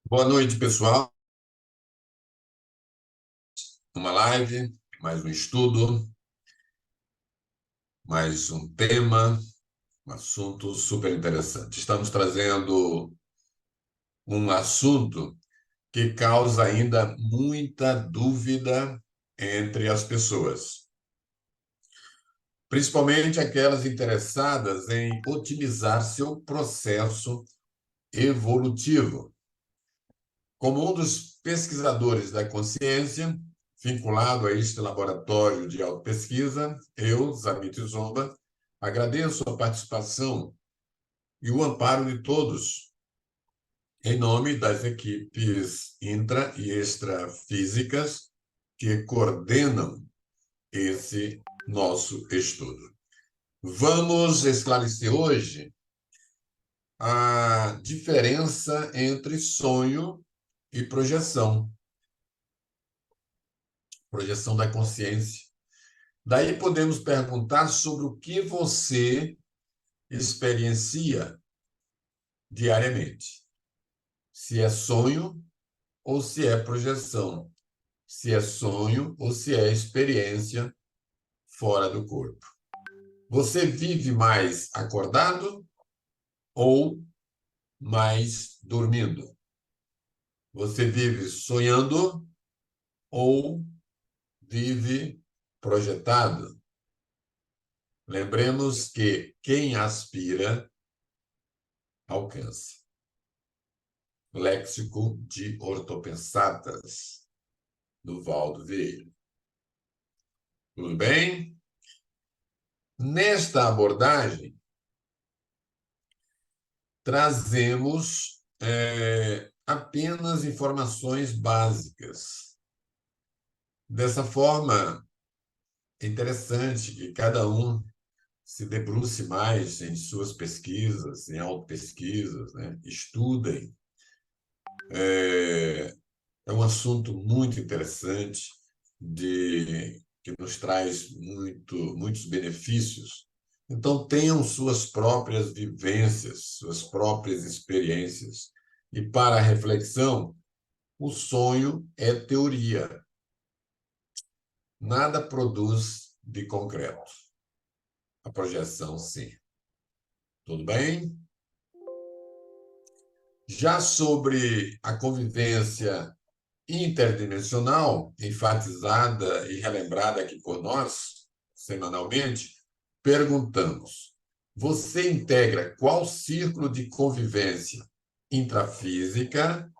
Boa noite, pessoal. Uma live, mais um estudo, mais um tema, um assunto super interessante. Estamos trazendo um assunto que causa ainda muita dúvida entre as pessoas, principalmente aquelas interessadas em otimizar seu processo evolutivo. Como um dos pesquisadores da consciência, vinculado a este laboratório de autopesquisa, eu, Zamit Zomba, agradeço a participação e o amparo de todos, em nome das equipes intra- e extrafísicas que coordenam esse nosso estudo. Vamos esclarecer hoje a diferença entre sonho e projeção da consciência. Daí podemos perguntar sobre o que você experiencia diariamente. Se é sonho ou se é projeção. Se é sonho ou se é experiência fora do corpo. Você vive mais acordado ou mais dormindo? Você vive sonhando ou vive projetado? Lembremos que quem aspira alcança. Léxico de Ortopensatas, do Valdo Vieira. Tudo bem? Nesta abordagem, trazemos apenas informações básicas. Dessa forma, é interessante que cada um se debruce mais em suas pesquisas, em autopesquisas, né? Estudem. É um assunto muito interessante que nos traz muitos benefícios. Então, tenham suas próprias vivências, suas próprias experiências. E para a reflexão, o sonho é teoria. Nada produz de concreto. A projeção, sim. Tudo bem? Já sobre a convivência interdimensional, enfatizada e relembrada aqui por nós, semanalmente, perguntamos: você integra qual círculo de convivência intrafísica,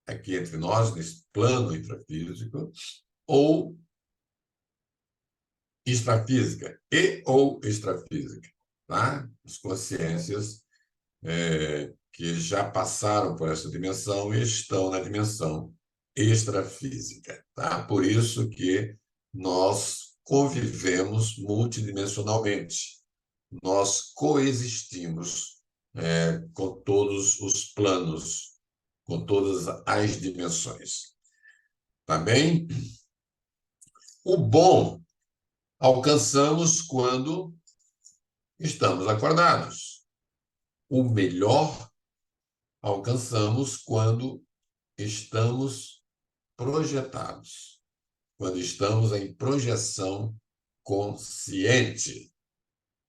aqui entre nós, nesse plano intrafísico, ou extrafísica, e ou extrafísica, tá? As consciências que já passaram por essa dimensão e estão na dimensão extrafísica, tá? Por isso que nós convivemos multidimensionalmente. Nós coexistimos com todos os planos, com todas as dimensões. Tá bem? O bom alcançamos quando estamos acordados. O melhor alcançamos quando estamos projetados, quando estamos em projeção consciente.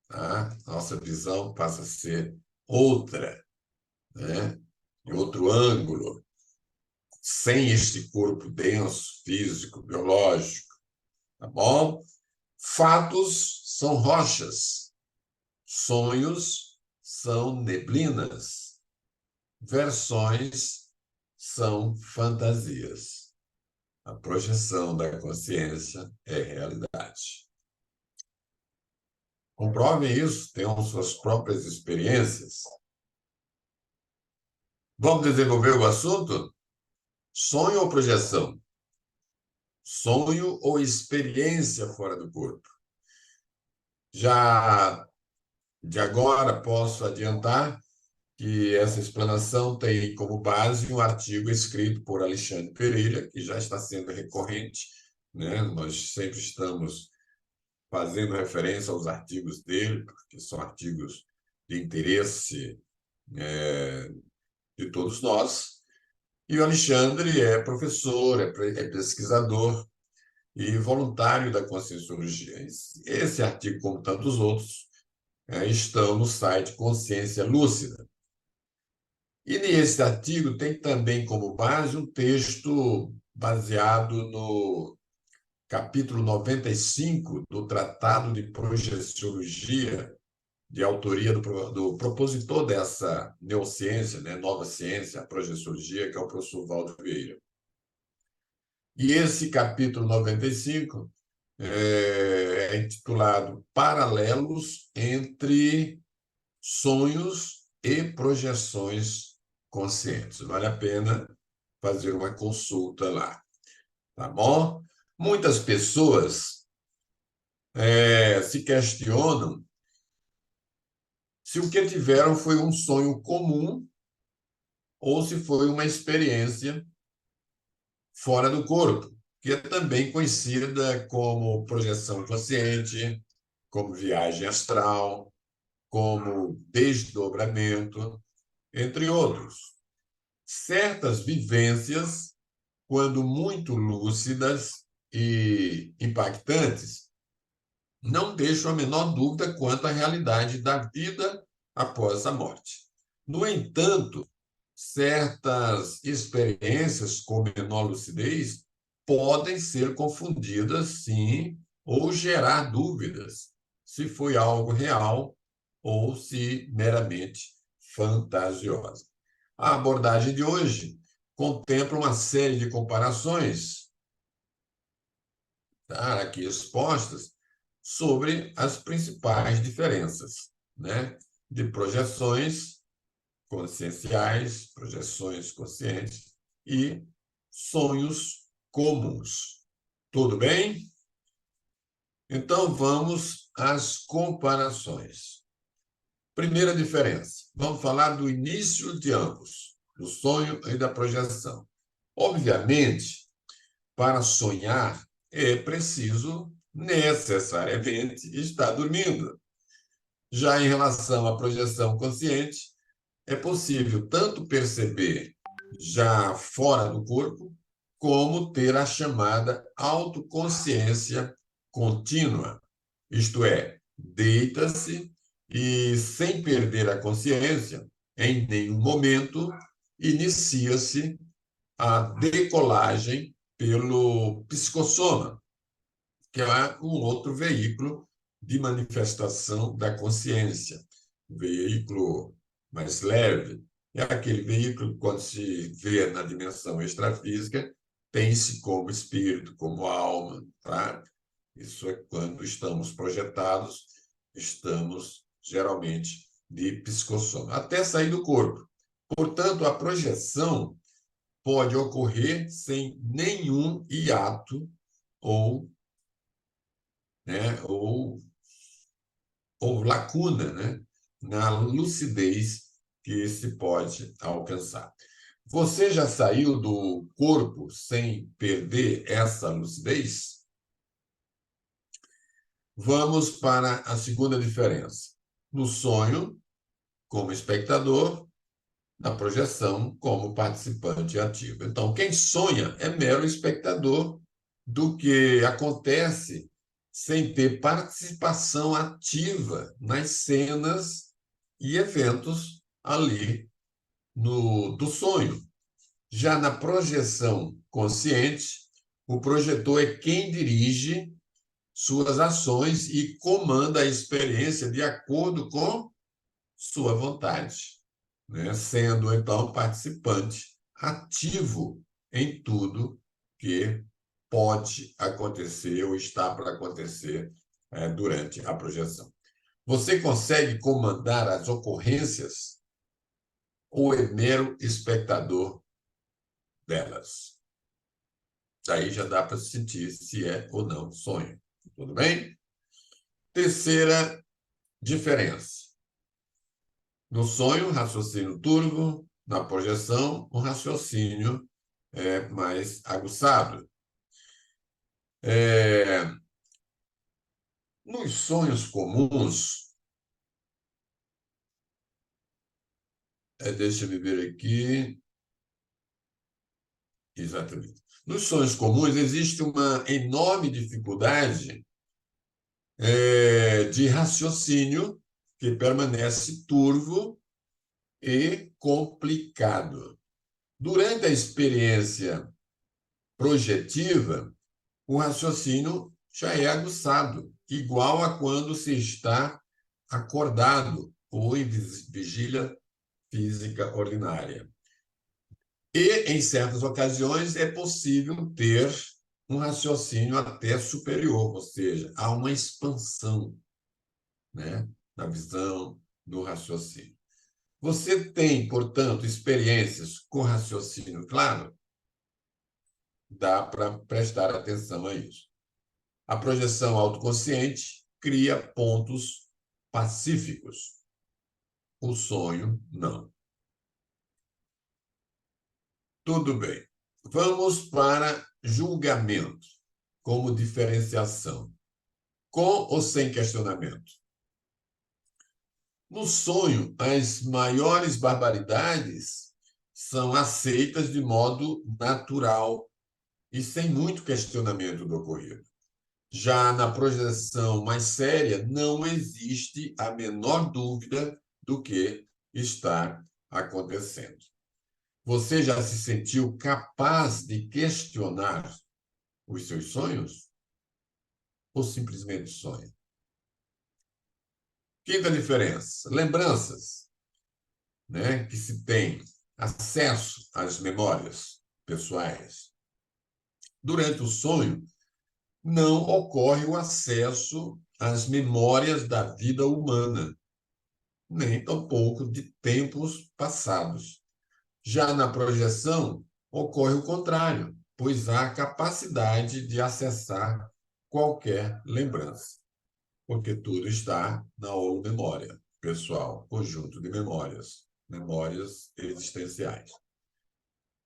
Tá? Nossa visão passa a ser outra, né? Em outro ângulo, sem este corpo denso, físico, biológico. Tá bom? Fatos são rochas, sonhos são neblinas, versões são fantasias. A projeção da consciência é realidade. Comprovem isso, tenham suas próprias experiências. Vamos desenvolver o assunto? Sonho ou projeção? Sonho ou experiência fora do corpo? Já de agora posso adiantar que essa explanação tem como base um artigo escrito por Alexandre Pereira, que já está sendo recorrente, né? Nós sempre estamos fazendo referência aos artigos dele, porque são artigos de interesse de todos nós. E o Alexandre é professor, é pesquisador e voluntário da Conscienciologia. Esse artigo, como tantos outros, estão no site Consciência Lúcida. E nesse artigo tem também como base um texto baseado no capítulo 95 do Tratado de Projeciologia, de autoria do propositor dessa neociência, né, nova ciência, a projeciologia, que é o professor Valdo Vieira. E esse capítulo 95 é intitulado Paralelos entre sonhos e projeções conscientes. Vale a pena fazer uma consulta lá, tá bom? Muitas pessoas se questionam se o que tiveram foi um sonho comum ou se foi uma experiência fora do corpo, que é também conhecida como projeção consciente, como viagem astral, como desdobramento, entre outros. Certas vivências, quando muito lúcidas e impactantes, não deixam a menor dúvida quanto à realidade da vida após a morte. No entanto, certas experiências com menor lucidez podem ser confundidas, sim, ou gerar dúvidas se foi algo real ou se meramente fantasiosa. A abordagem de hoje contempla uma série de comparações, tá, aqui expostas, sobre as principais diferenças, né, de projeções conscienciais, projeções conscientes e sonhos comuns. Tudo bem? Então vamos às comparações. Primeira diferença. Vamos falar do início de ambos, do sonho e da projeção. Obviamente, para sonhar é preciso necessariamente estar dormindo. Já em relação à projeção consciente, é possível tanto perceber já fora do corpo, como ter a chamada autoconsciência contínua. Isto é, deita-se e, sem perder a consciência, em nenhum momento, inicia-se a decolagem pelo psicossoma, que é um outro veículo de manifestação da consciência. Um veículo mais leve é aquele veículo que, quando se vê na dimensão extrafísica, tem-se como espírito, como alma, tá? Isso é quando estamos projetados, estamos geralmente de psicossoma, até sair do corpo. Portanto, a projeção pode ocorrer sem nenhum hiato ou, né, ou lacuna, né, na lucidez que se pode alcançar. Você já saiu do corpo sem perder essa lucidez? Vamos para a segunda diferença. No sonho, como espectador, na projeção, como participante ativo. Então, quem sonha é mero espectador do que acontece sem ter participação ativa nas cenas e eventos ali do sonho. Já na projeção consciente, o projetor é quem dirige suas ações e comanda a experiência de acordo com sua vontade, né? Sendo, então, participante ativo em tudo que pode acontecer ou está para acontecer durante a projeção. Você consegue comandar as ocorrências ou é mero espectador delas? Daí já dá para sentir se é ou não sonho. Tudo bem? Terceira diferença. No sonho, raciocínio turvo; na projeção, um raciocínio mais aguçado. Nos sonhos comuns, Deixa eu ver aqui. Exatamente. Nos sonhos comuns existe uma enorme dificuldade de raciocínio que permanece turvo e complicado. Durante a experiência projetiva, o raciocínio já é aguçado, igual a quando se está acordado ou em vigília física ordinária. E, em certas ocasiões, é possível ter um raciocínio até superior, ou seja, há uma expansão, né, na visão do raciocínio. Você tem, portanto, experiências com raciocínio claro? Dá para prestar atenção a isso. A projeção autoconsciente cria pontos pacíficos. O sonho, não. Tudo bem. Vamos para julgamento como diferenciação. Com ou sem questionamento? No sonho, as maiores barbaridades são aceitas de modo natural e sem muito questionamento do ocorrido. Já na projeção mais séria, não existe a menor dúvida do que está acontecendo. Você já se sentiu capaz de questionar os seus sonhos? Ou simplesmente sonha? Quinta diferença: lembranças, né, que se tem acesso às memórias pessoais. Durante o sonho, não ocorre o acesso às memórias da vida humana, nem tampouco de tempos passados. Já na projeção, ocorre o contrário, pois há capacidade de acessar qualquer lembrança, porque tudo está na memória pessoal, conjunto de memórias, memórias existenciais.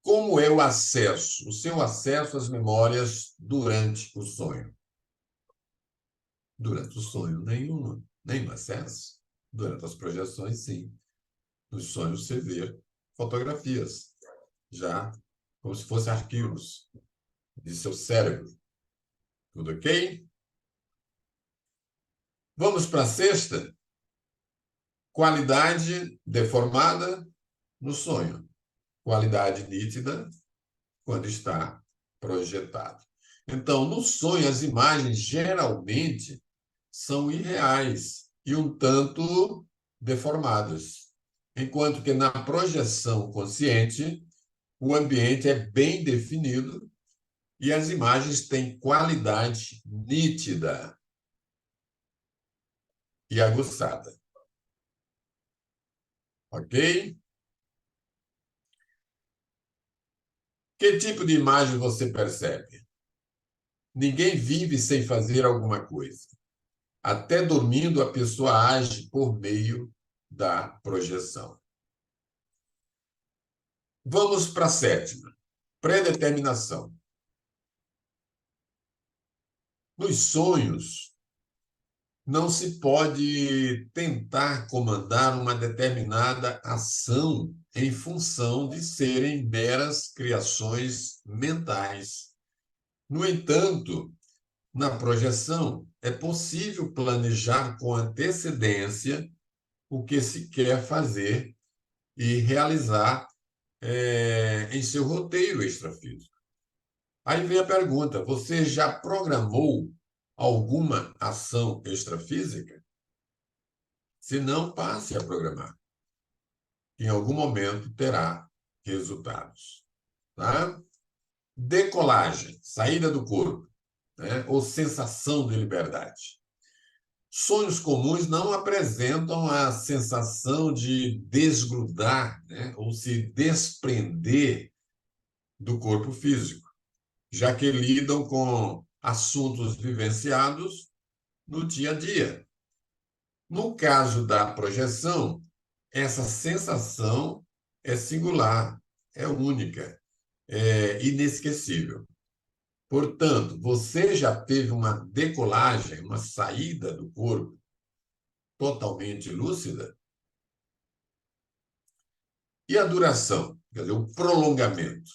Como é o seu acesso às memórias durante o sonho? Durante o sonho, nenhum acesso. Durante as projeções, sim. Nos sonhos, você vê fotografias, já como se fossem arquivos de seu cérebro. Tudo ok? Vamos para a sexta. Qualidade deformada no sonho. Qualidade nítida quando está projetado. Então, no sonho, as imagens geralmente são irreais e um tanto deformadas, enquanto que na projeção consciente, o ambiente é bem definido e as imagens têm qualidade nítida e aguçada. Ok? Que tipo de imagem você percebe? Ninguém vive sem fazer alguma coisa. Até dormindo, a pessoa age por meio da projeção. Vamos para a sétima. Predeterminação. Nos sonhos, não se pode tentar comandar uma determinada ação em função de serem meras criações mentais. No entanto, na projeção, é possível planejar com antecedência o que se quer fazer e realizar em seu roteiro extrafísico. Aí vem a pergunta: você já programou alguma ação extrafísica? Se não, passe a programar. Em algum momento terá resultados. Tá? Decolagem, saída do corpo, né? Ou sensação de liberdade. Sonhos comuns não apresentam a sensação de desgrudar, né? Ou se desprender do corpo físico, já que lidam com assuntos vivenciados no dia a dia. No caso da projeção, essa sensação é singular, é única, é inesquecível. Portanto, você já teve uma decolagem, uma saída do corpo totalmente lúcida? E a duração, quer dizer, o prolongamento.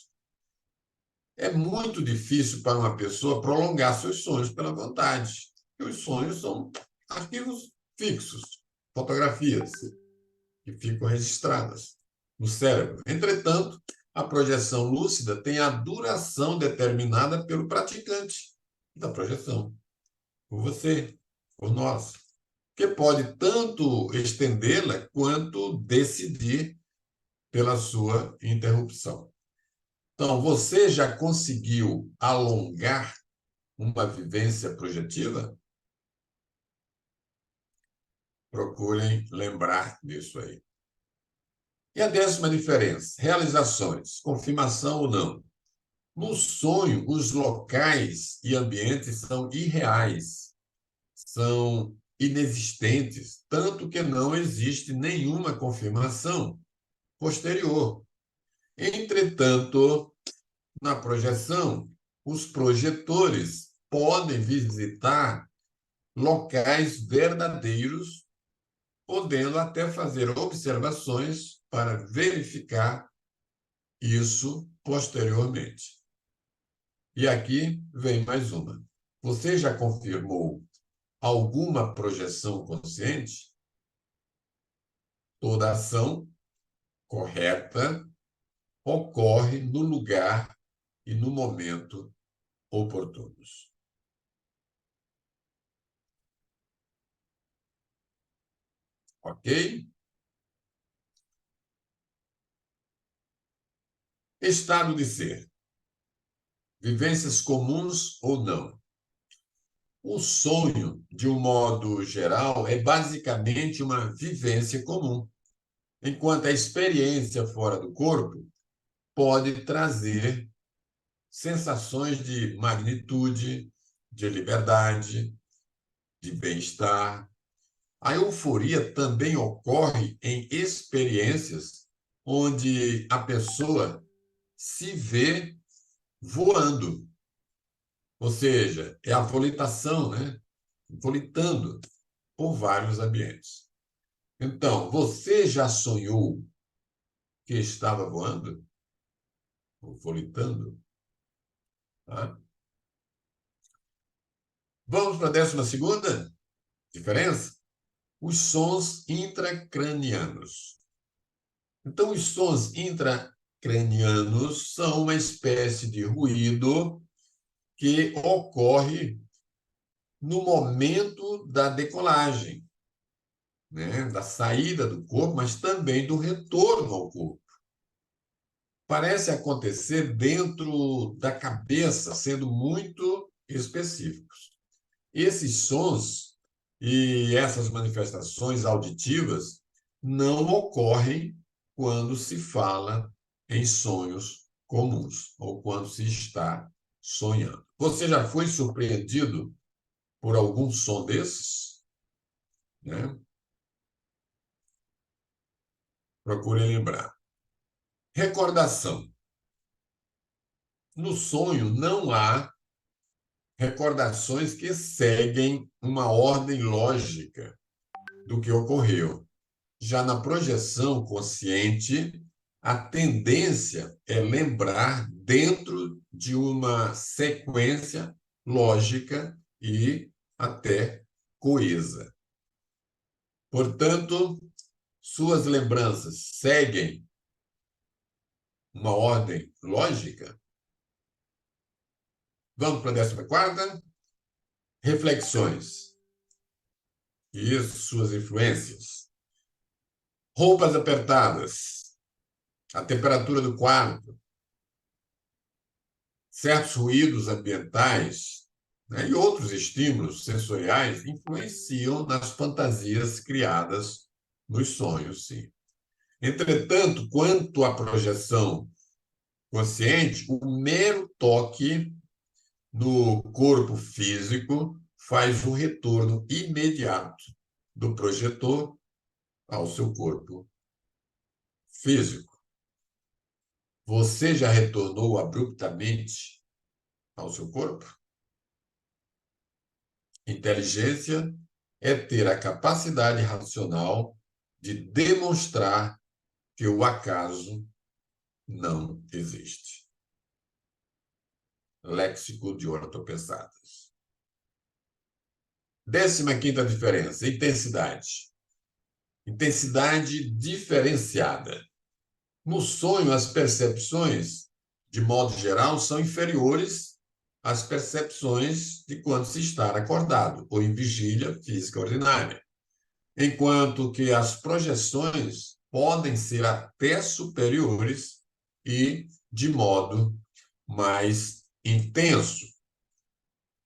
É muito difícil para uma pessoa prolongar seus sonhos pela vontade. Porque os sonhos são arquivos fixos, fotografias que ficam registradas no cérebro. Entretanto, a projeção lúcida tem a duração determinada pelo praticante da projeção, por você, por nós, que pode tanto estendê-la quanto decidir pela sua interrupção. Então, você já conseguiu alongar uma vivência projetiva? Procurem lembrar disso aí. E a 10ª diferença, realizações, confirmação ou não. No sonho, os locais e ambientes são irreais, são inexistentes, tanto que não existe nenhuma confirmação posterior. Entretanto, na projeção, os projetores podem visitar locais verdadeiros, podendo até fazer observações para verificar isso posteriormente. E aqui vem mais uma. Você já confirmou alguma projeção consciente? Toda ação correta ocorre no lugar e no momento oportunos. Ok? Estado de ser. Vivências comuns ou não. O sonho, de um modo geral, é basicamente uma vivência comum, enquanto a experiência fora do corpo pode trazer sensações de magnitude, de liberdade, de bem-estar. A euforia também ocorre em experiências onde a pessoa se vê voando, ou seja, é a volitação, né? Volitando por vários ambientes. Então, você já sonhou que estava voando? Ou volitando? Tá? Vamos para a 12ª diferença? Os sons intracranianos. Então, os sons intracranianos são uma espécie de ruído que ocorre no momento da decolagem, né? Da saída do corpo, mas também do retorno ao corpo. Parece acontecer dentro da cabeça, sendo muito específicos. Esses sons e essas manifestações auditivas não ocorrem quando se fala em sonhos comuns ou quando se está sonhando. Você já foi surpreendido por algum som desses? Né? Procure lembrar. Recordação. No sonho não há recordações que seguem uma ordem lógica do que ocorreu. Já na projeção consciente, a tendência é lembrar dentro de uma sequência lógica e até coesa. Portanto, suas lembranças seguem uma ordem lógica? Vamos para a 14ª? Reflexões e suas influências. Roupas apertadas, a temperatura do quarto, certos ruídos ambientais, né, e outros estímulos sensoriais influenciam nas fantasias criadas nos sonhos, sim. Entretanto, quanto à projeção consciente, o mero toque no corpo físico faz o retorno imediato do projetor ao seu corpo físico. Você já retornou abruptamente ao seu corpo? Inteligência é ter a capacidade racional de demonstrar que o acaso não existe. Léxico de ortopensadas. 15ª diferença, intensidade. Intensidade diferenciada. No sonho, as percepções, de modo geral, são inferiores às percepções de quando se está acordado ou em vigília física ordinária, enquanto que as projeções podem ser até superiores e de modo mais intenso.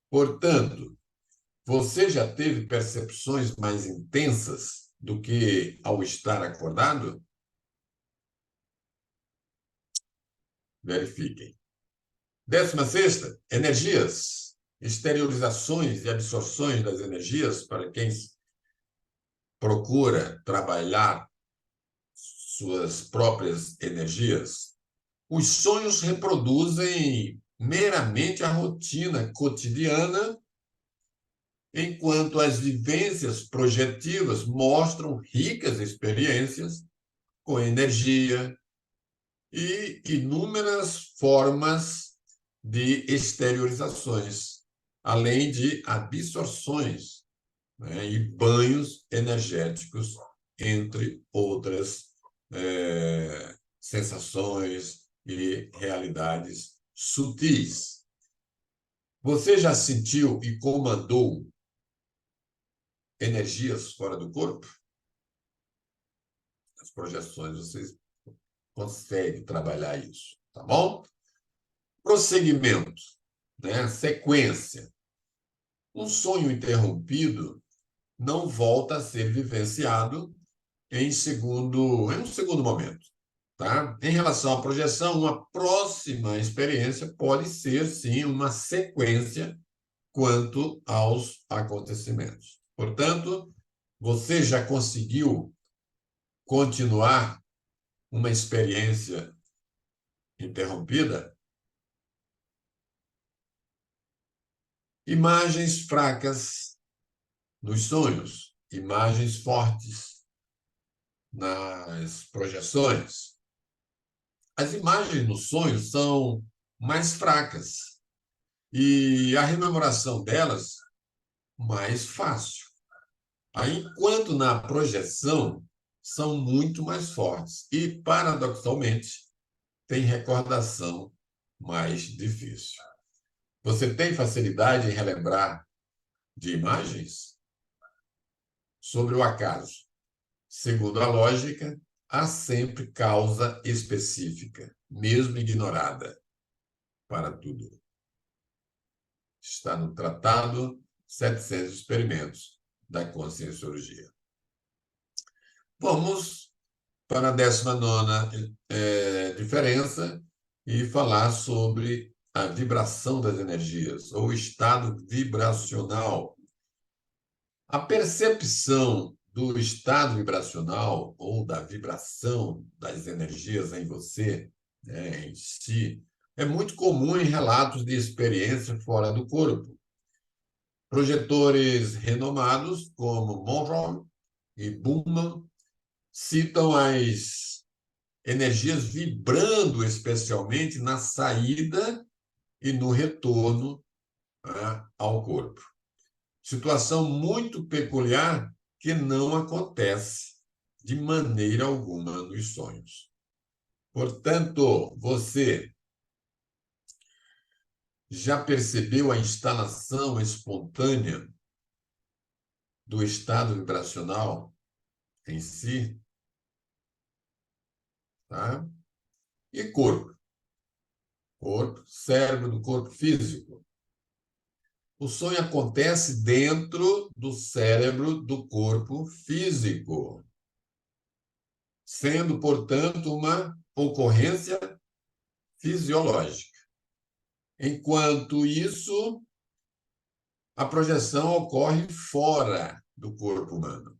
Portanto, você já teve percepções mais intensas do que ao estar acordado? Verifiquem. 16ª, energias. Exteriorizações e absorções das energias para quem procura trabalhar suas próprias energias. Os sonhos reproduzem meramente a rotina cotidiana, enquanto as vivências projetivas mostram ricas experiências com energia e inúmeras formas de exteriorizações, além de absorções, né, e banhos energéticos, entre outras sensações e realidades sutis. Você já sentiu e comandou energias fora do corpo? As projeções, vocês conseguem trabalhar isso, tá bom? Prosseguimento, né? Sequência. Um sonho interrompido não volta a ser vivenciado em um segundo momento, tá? Em relação à projeção, uma próxima experiência pode ser, sim, uma sequência quanto aos acontecimentos. Portanto, você já conseguiu continuar uma experiência interrompida? Imagens fracas nos sonhos, imagens fortes nas projeções. As imagens nos sonhos são mais fracas e a rememoração delas mais fácil. Aí, enquanto na projeção são muito mais fortes e, paradoxalmente, tem recordação mais difícil. Você tem facilidade em relembrar de imagens? Sobre o acaso. Segundo a lógica, há sempre causa específica, mesmo ignorada, para tudo. Está no Tratado 700 Experimentos da Conscienciologia. Vamos para a 19ª diferença e falar sobre a vibração das energias, ou estado vibracional. A percepção do estado vibracional ou da vibração das energias em você, né, em si, é muito comum em relatos de experiência fora do corpo. Projetores renomados, como Monroe e Buhlmann, citam as energias vibrando especialmente na saída e no retorno, né, ao corpo. Situação muito peculiar que não acontece de maneira alguma nos sonhos. Portanto, você já percebeu a instalação espontânea do estado vibracional em si? Tá? E corpo? Corpo, cérebro do corpo físico. O sonho acontece dentro do cérebro do corpo físico, sendo, portanto, uma ocorrência fisiológica. Enquanto isso, a projeção ocorre fora do corpo humano,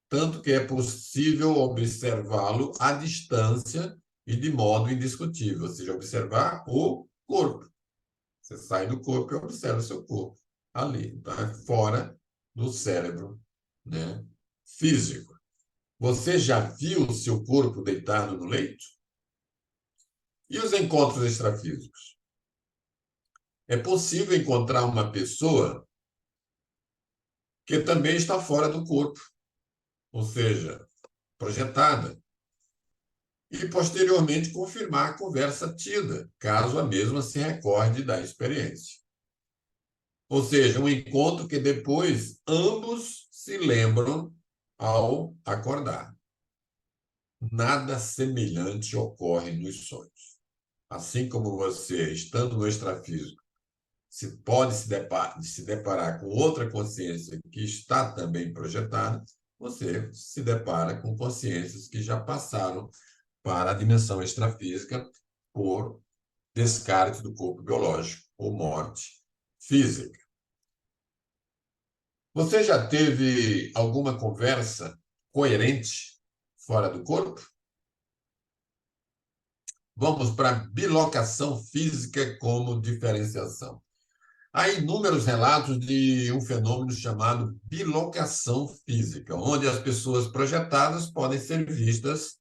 tanto que é possível observá-lo à distância e de modo indiscutível, ou seja, observar o corpo. Você sai do corpo e observa o seu corpo ali, tá? Fora do cérebro, né, físico. Você já viu o seu corpo deitado no leito? E os encontros extrafísicos? É possível encontrar uma pessoa que também está fora do corpo, ou seja, projetada, e posteriormente confirmar a conversa tida, caso a mesma se recorde da experiência. Ou seja, um encontro que depois ambos se lembram ao acordar. Nada semelhante ocorre nos sonhos. Assim como você, estando no extrafísico, pode se deparar com outra consciência que está também projetada, você se depara com consciências que já passaram para a dimensão extrafísica por descarte do corpo biológico ou morte física. Você já teve alguma conversa coerente fora do corpo? Vamos para a bilocação física como diferenciação. Há inúmeros relatos de um fenômeno chamado bilocação física, onde as pessoas projetadas podem ser vistas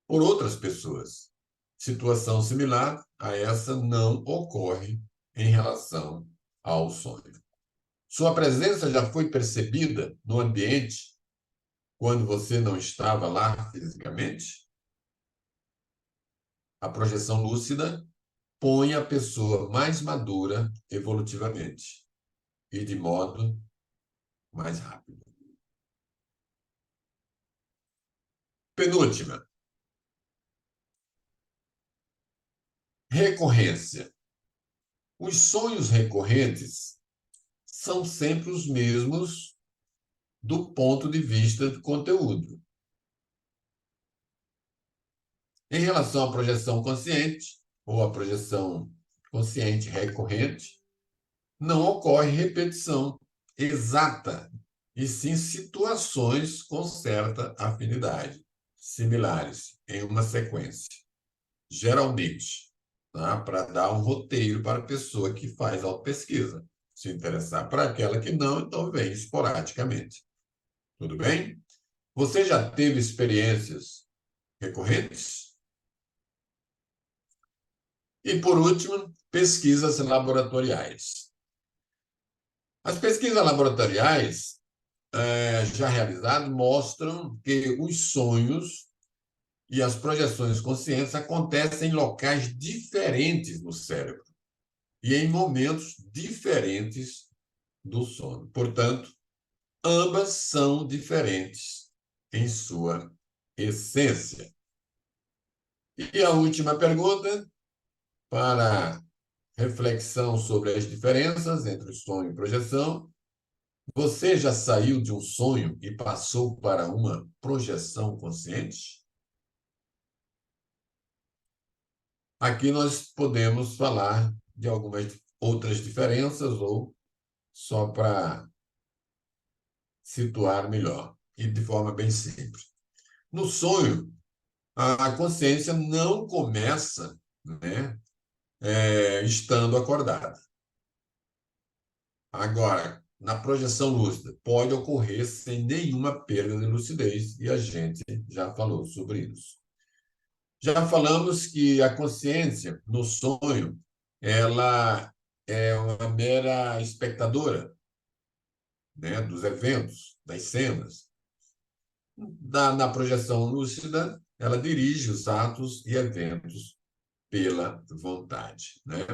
por outras pessoas. Situação similar a essa não ocorre em relação ao sonho. Sua presença já foi percebida no ambiente quando você não estava lá fisicamente? A projeção lúcida põe a pessoa mais madura evolutivamente e de modo mais rápido. Penúltima, recorrência. Os sonhos recorrentes são sempre os mesmos do ponto de vista do conteúdo. Em relação à projeção consciente, ou à projeção consciente recorrente, não ocorre repetição exata, e sim situações com certa afinidade, similares, em uma sequência. Geralmente, tá? Para dar um roteiro para a pessoa que faz autopesquisa. Se interessar para aquela que não, então vem esporadicamente. Tudo bem? Você já teve experiências recorrentes? E, por último, pesquisas laboratoriais. As pesquisas laboratoriais já realizadas mostram que os sonhos e as projeções conscientes acontecem em locais diferentes no cérebro e em momentos diferentes do sono. Portanto, ambas são diferentes em sua essência. E a última pergunta, para reflexão sobre as diferenças entre o sonho e projeção. Você já saiu de um sonho e passou para uma projeção consciente? Aqui nós podemos falar de algumas outras diferenças ou só para situar melhor e de forma bem simples. No sonho, a consciência não começa, né, estando acordada. Agora, na projeção lúcida, pode ocorrer sem nenhuma perda de lucidez, e a gente já falou sobre isso. Já falamos que a consciência, no sonho, ela é uma mera espectadora, né, dos eventos, das cenas. Na projeção lúcida, ela dirige os atos e eventos pela vontade, né?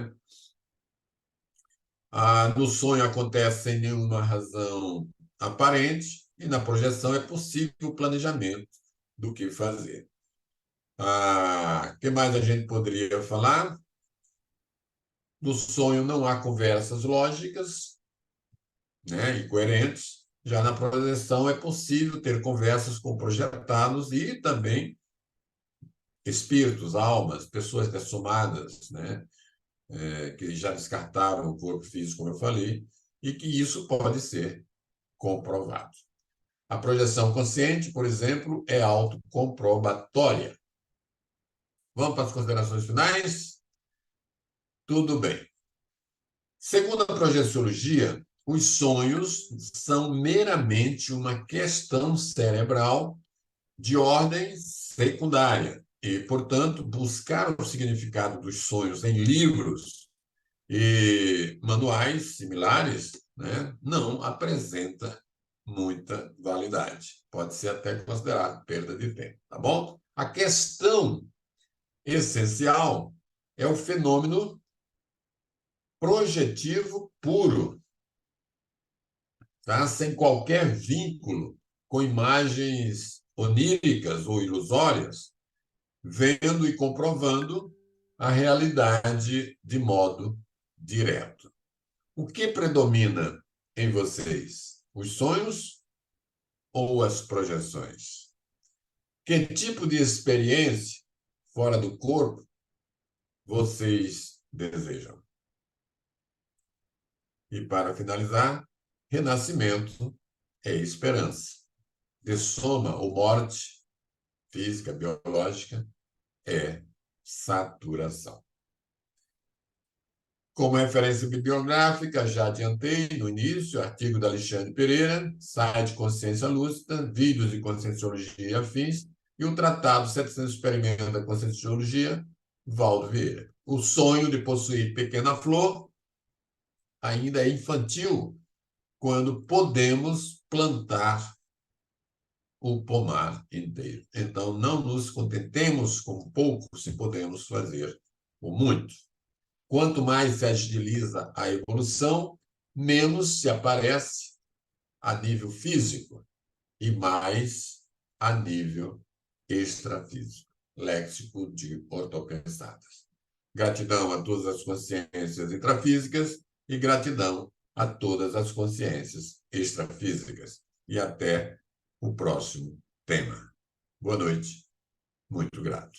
No sonho acontece sem nenhuma razão aparente e na projeção é possível o planejamento do que fazer. O que mais a gente poderia falar? No sonho não há conversas lógicas, né, e coerentes. Já na projeção é possível ter conversas com projetados e também espíritos, almas, pessoas dessomadas, né, que já descartaram o corpo físico, como eu falei, e que isso pode ser comprovado. A projeção consciente, por exemplo, é autocomprobatória. Vamos para as considerações finais? Tudo bem. Segundo a projeciologia, os sonhos são meramente uma questão cerebral de ordem secundária. E, portanto, buscar o significado dos sonhos em livros e manuais similares, né, não apresenta muita validade. Pode ser até considerado perda de tempo, tá bom? A questão essencial é o fenômeno projetivo puro, tá? Sem qualquer vínculo com imagens oníricas ou ilusórias, vendo e comprovando a realidade de modo direto. O que predomina em vocês? Os sonhos ou as projeções? Que tipo de experiência fora do corpo vocês desejam? E para finalizar, renascimento é esperança. De soma ou morte física, biológica, é saturação. Como referência bibliográfica, já adiantei no início, artigo da Alexandre Pereira, site Consciência Lúcida, vídeos de Conscienciologia e afins, e o tratado 700 Experimentos da Conscienciologia, Valdo Vieira. O sonho de possuir pequena flor ainda é infantil quando podemos plantar o pomar inteiro. Então, não nos contentemos com pouco se podemos fazer o muito. Quanto mais se agiliza a evolução, menos se aparece a nível físico e mais a nível extrafísico. Léxico de ortopensadas. Gratidão a todas as consciências intrafísicas e gratidão a todas as consciências extrafísicas. E até o próximo tema. Boa noite. Muito grato.